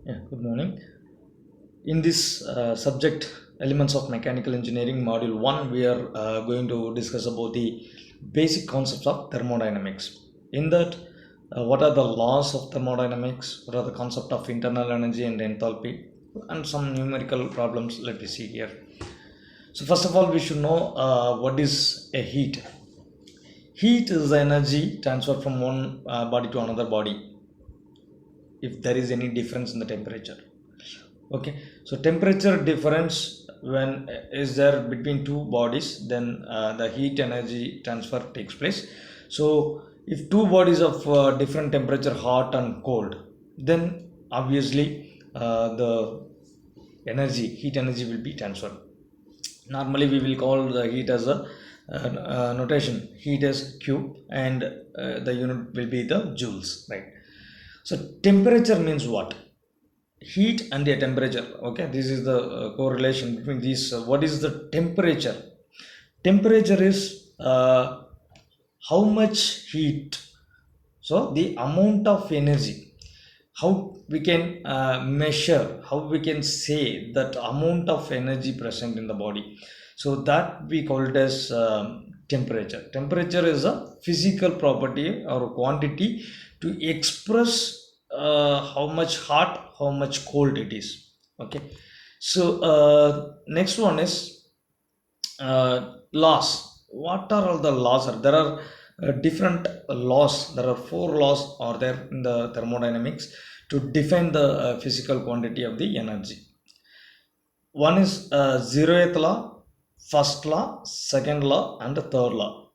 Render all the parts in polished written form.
Yeah, good morning. In this subject, Elements of Mechanical Engineering, Module 1, we are going to discuss about the basic concepts of thermodynamics. In that, what are the laws of thermodynamics, what are the concept of internal energy and enthalpy, and some numerical problems. Let me see here. So, first of all, we should know what is a heat. Heat is the energy transferred from one body to another body if there is any difference in the temperature. Okay, so temperature difference when is there between two bodies, then the heat energy transfer takes place. So if two bodies of different temperature, hot and cold, then obviously the heat energy will be transferred. Normally we will call the heat as a notation, heat as q, and the unit will be the joules, right? So temperature means what? Heat and a temperature. Okay, this is the correlation between these. What is the temperature? Temperature is how much heat, so the amount of energy. How we can measure, how we can say that amount of energy present in the body, so that we call it as temperature. Temperature is a physical property or quantity to express how much hot, how much cold it is. Okay, so next one is laws. What are all the laws? There are different laws. There are four laws are there in the thermodynamics to define the physical quantity of the energy. One is zeroth law, first law, second law, and the third law.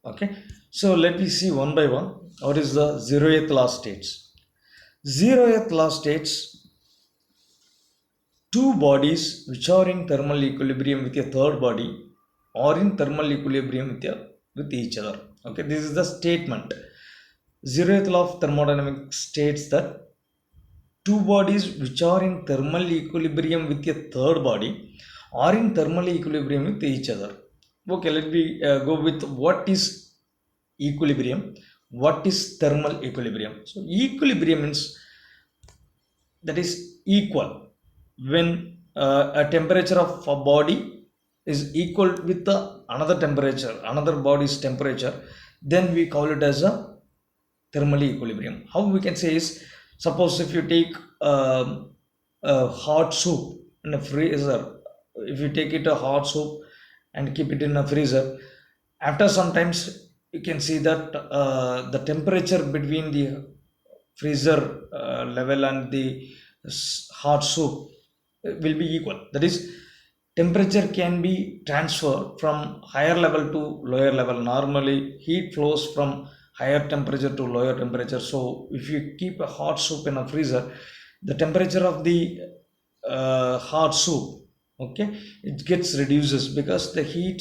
Okay, so let me see one by one. What is the zeroth law states? Zeroth law states two bodies which are in thermal equilibrium with a third body or in thermal equilibrium with each other. Okay, this is the statement. Zeroth law of thermodynamics states that two bodies which are in thermal equilibrium with a third body are in thermal equilibrium with each other. Okay, let me go with what is equilibrium, what is thermal equilibrium. So equilibrium means that is equal. When a temperature of a body is equal with the another temperature, another body's temperature, then we call it as a thermal equilibrium. How we can say is, suppose if you take a hot soup in a freezer, if you take it a hot soup and keep it in a freezer, after sometimes you can see that the temperature between the freezer level and the hot soup will be equal. That is, temperature can be transferred from higher level to lower level. Normally heat flows from higher temperature to lower temperature. So if you keep a hot soup in a freezer, the temperature of the hot soup, okay, it gets reduces because the heat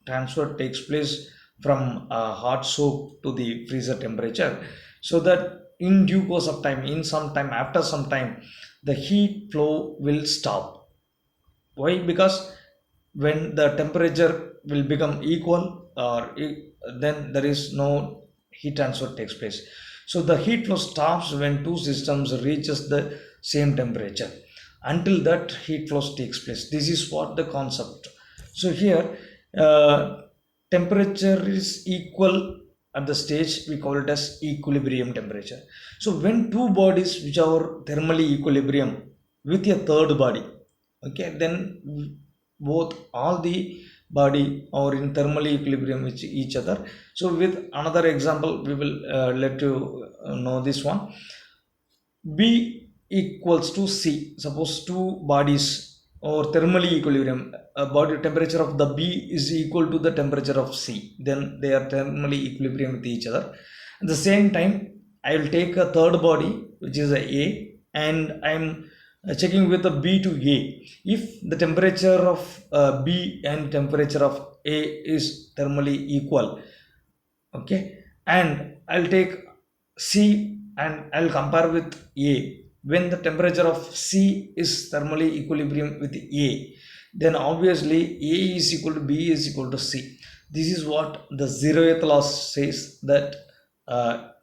transfer takes place from hot soup to the freezer temperature, so that in due course of time, in some time, after some time, the heat flow will stop. Why? Because when the temperature will become equal, or then there is no heat transfer takes place. So the heat flow stops when two systems reaches the same temperature. Until that heat flow takes place, this is what the concept. So here uh, temperature is equal at the stage we call it as equilibrium temperature. So when two bodies which are thermally equilibrium with a third body, okay, then both all the body are in thermal equilibrium with each other. So with another example we will let you know this one. B equals to C. Suppose two bodies or thermally equilibrium, body temperature of the B is equal to the temperature of C, then they are thermally equilibrium with each other. At the same time, I will take a third body which is a and I'm checking with the B to A. If the temperature of B and temperature of A is thermally equal, okay, and I'll take C and I'll compare with A. When the temperature of C is thermally equilibrium with A, then obviously A is equal to B is equal to C. This is what the zeroth law says, that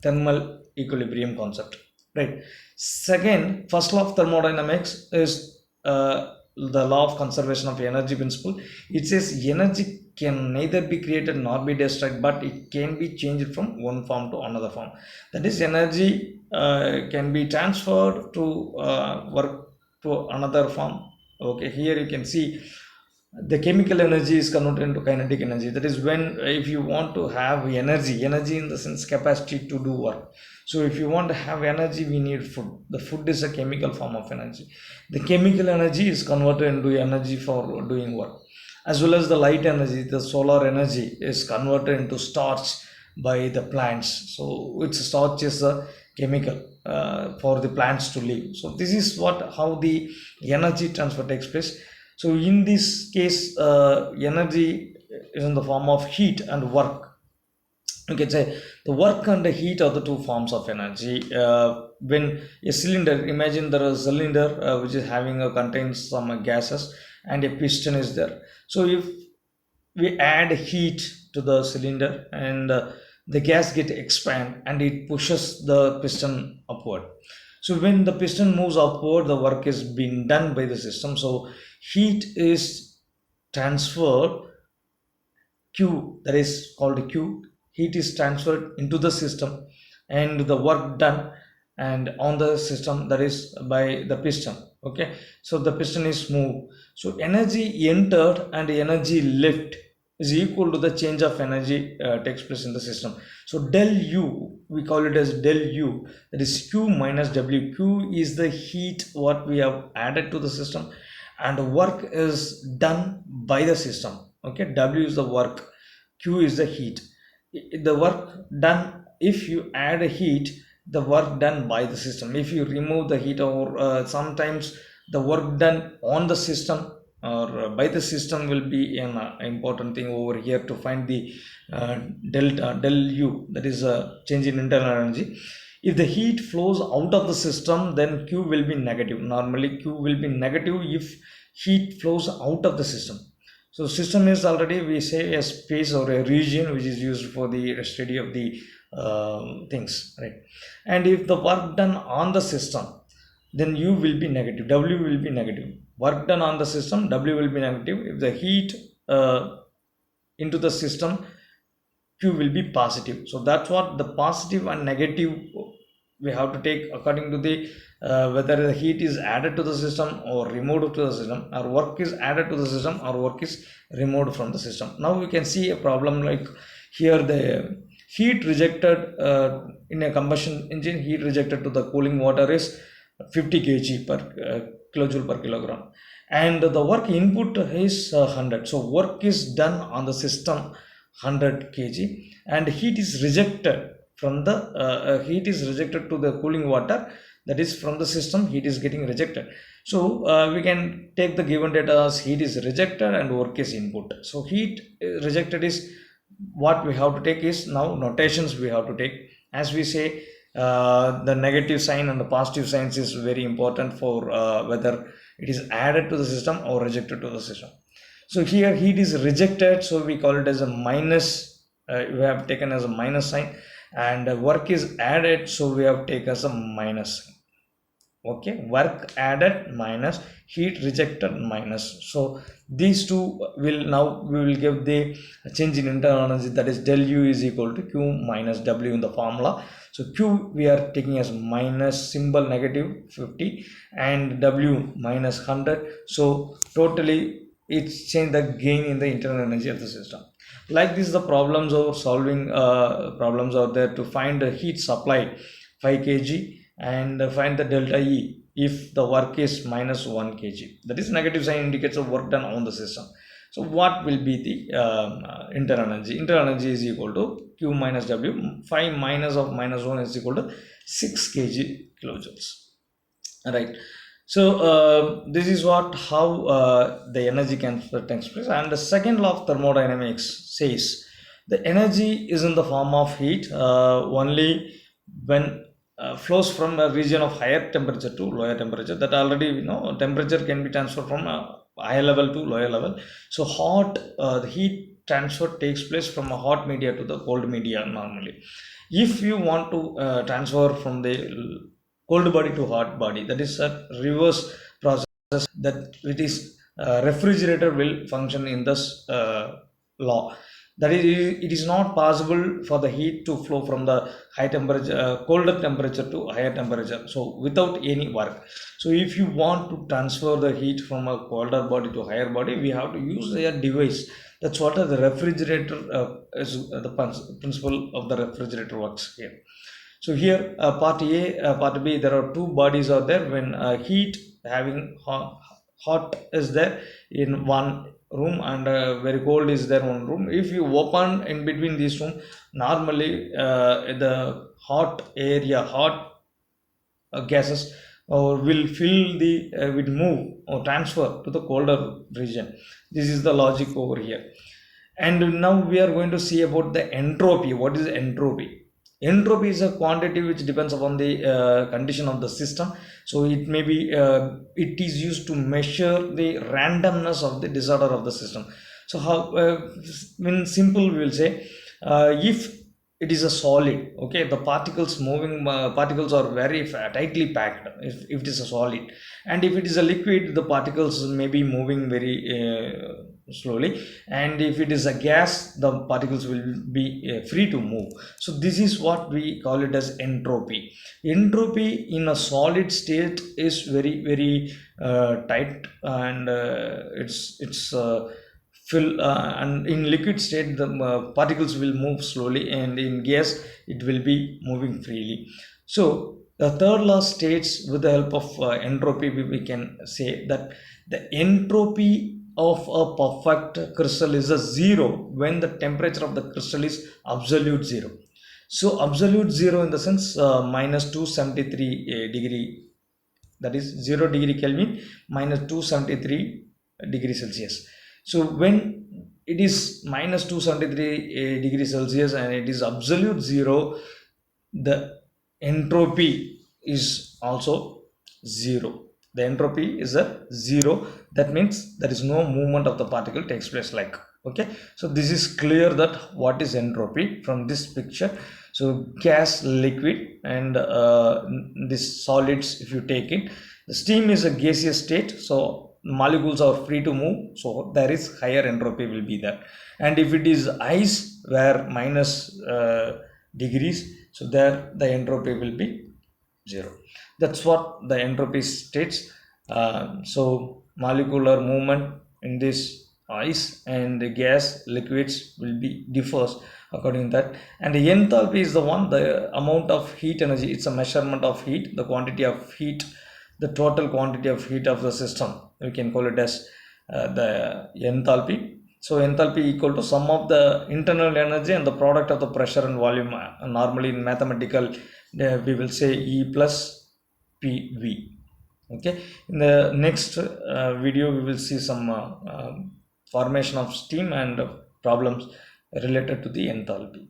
thermal equilibrium concept. right? Second, first law of thermodynamics is the law of conservation of energy principle. It says energy can neither be created nor be destroyed, but it can be changed from one form to another form. That is, energy can be transferred to work to another form. Okay, here you can see the chemical energy is converted into kinetic energy. That is, when if you want to have energy in the sense capacity to do work. So if you want to have energy, we need food. The food is a chemical form of energy. The chemical energy is converted into energy for doing work, as well as the light energy. The solar energy is converted into starch by the plants. So which starch is a chemical for the plants to live. So this is what how the energy transfer takes place. So in this case, energy is in the form of heat and work. You can say the work and the heat are the two forms of energy. When a cylinder, imagine there is a cylinder which is having contains some gases, and a piston is there. So if we add heat to the cylinder, and the gas get expand and it pushes the piston upward. So when the piston moves upward, the work is being done by the system. So heat is transferred, Q, that is called Q. Heat is transferred into the system, and the work done and on the system, that is by the piston. Okay, so the piston is moved. So energy entered and energy left is equal to the change of energy takes place in the system. So del U, we call it as del U, that is Q minus W. Q is the heat what we have added to the system, and work is done by the system. Okay, W is the work, Q is the heat. The work done, if you add a heat, the work done by the system. If you remove the heat, or sometimes the work done on the system or by the system will be an important thing over here to find the delta del U, that is a change in internal energy. If the heat flows out of the system, then Q will be negative. Normally Q will be negative if heat flows out of the system. So system is already, we say, a space or a region which is used for the study of the things, right? And if the work done on the system, then U will be negative, W will be negative. Work done on the system, W will be negative. If the heat into the system, Q will be positive. So that's what the positive and negative we have to take according to the whether the heat is added to the system or removed to the system, or work is added to the system or work is removed from the system. Now we can see a problem like here, the heat rejected in a combustion engine, heat rejected to the cooling water is 50 kg per kilojoule per kilogram, and the work input is 100. So work is done on the system 100 kg, and heat is rejected from the heat is rejected to the cooling water, that is from the system heat is getting rejected. So we can take the given data as heat is rejected and work is input. So heat rejected is what we have to take is, now notations we have to take. As we say, the negative sign and the positive signs is very important for whether it is added to the system or rejected to the system. So here heat is rejected, so we call it as a minus, we have taken as a minus sign, and work is added, so we have taken as a minus sign. Okay, work added minus heat rejected minus. So these two will, now we will give the change in internal energy, that is del U is equal to Q minus W in the formula. So Q we are taking as minus symbol negative 50 and W minus 100. So totally it's changed the gain in the internal energy of the system. Like this, the problems of solving problems are there to find the heat supply 5 kg and find the delta E if the work is minus 1 kg. That is, negative sign indicates the work done on the system. So what will be the internal energy? Internal energy is equal to Q minus W. 5 minus of minus 1 is equal to 6 kg kilojoules. Right. So this is what how the energy can takes place. And the second law of thermodynamics says the energy is in the form of heat only when flows from a region of higher temperature to lower temperature. That already we know, temperature can be transferred from a higher level to lower level. So hot, the heat transfer takes place from a hot media to the cold media normally. If you want to transfer from the cold body to hot body. That is a reverse process that it is refrigerator will function in this law. That is, it is not possible for the heat to flow from the high temperature, colder temperature to higher temperature. So without any work. So if you want to transfer the heat from a colder body to higher body, we have to use a device. That's what the refrigerator is the principle of the refrigerator works here. So here, part A, part B, there are two bodies are there. When heat having hot is there in one room and very cold is there one room. If you open in between these room, normally the hot area, hot gases will fill the will move or transfer to the colder region. This is the logic over here. And now we are going to see about the entropy. What is entropy? Entropy is a quantity which depends upon the condition of the system. So it may be it is used to measure the randomness of the disorder of the system. So how in simple we will say if it is a solid, okay, the particles moving particles are very tightly packed if it is a solid, and if it is a liquid, the particles may be moving very slowly, and if it is a gas, the particles will be free to move. So this is what we call it as entropy. Entropy in a solid state is very tight, and it's fill and in liquid state the particles will move slowly, and in gas it will be moving freely. So the third law states, with the help of entropy, we can say that the entropy of a perfect crystal is a zero when the temperature of the crystal is absolute zero. So absolute zero in the sense minus 273 degree, that is 0 degree Kelvin minus 273 degree Celsius. So when it is minus 273 degree Celsius and it is absolute zero, the entropy is also zero. The entropy is a zero. That means there is no movement of the particle takes place, like, okay. So this is clear that what is entropy from this picture. So gas, liquid, and this solids, if you take it, the steam is a gaseous state, so molecules are free to move, so there is higher entropy will be there. And if it is ice, where minus degrees, so there the entropy will be zero. That's what the entropy states. So molecular movement in this ice and the gas, liquids will be differs according to that. And the enthalpy is the one, the amount of heat energy. It's a measurement of heat, the quantity of heat, the total quantity of heat of the system. We can call it as the enthalpy. So enthalpy equal to sum of the internal energy and the product of the pressure and volume. Normally in mathematical, we will say E plus PV. Okay. In the next video, we will see some formation of steam and problems related to the enthalpy.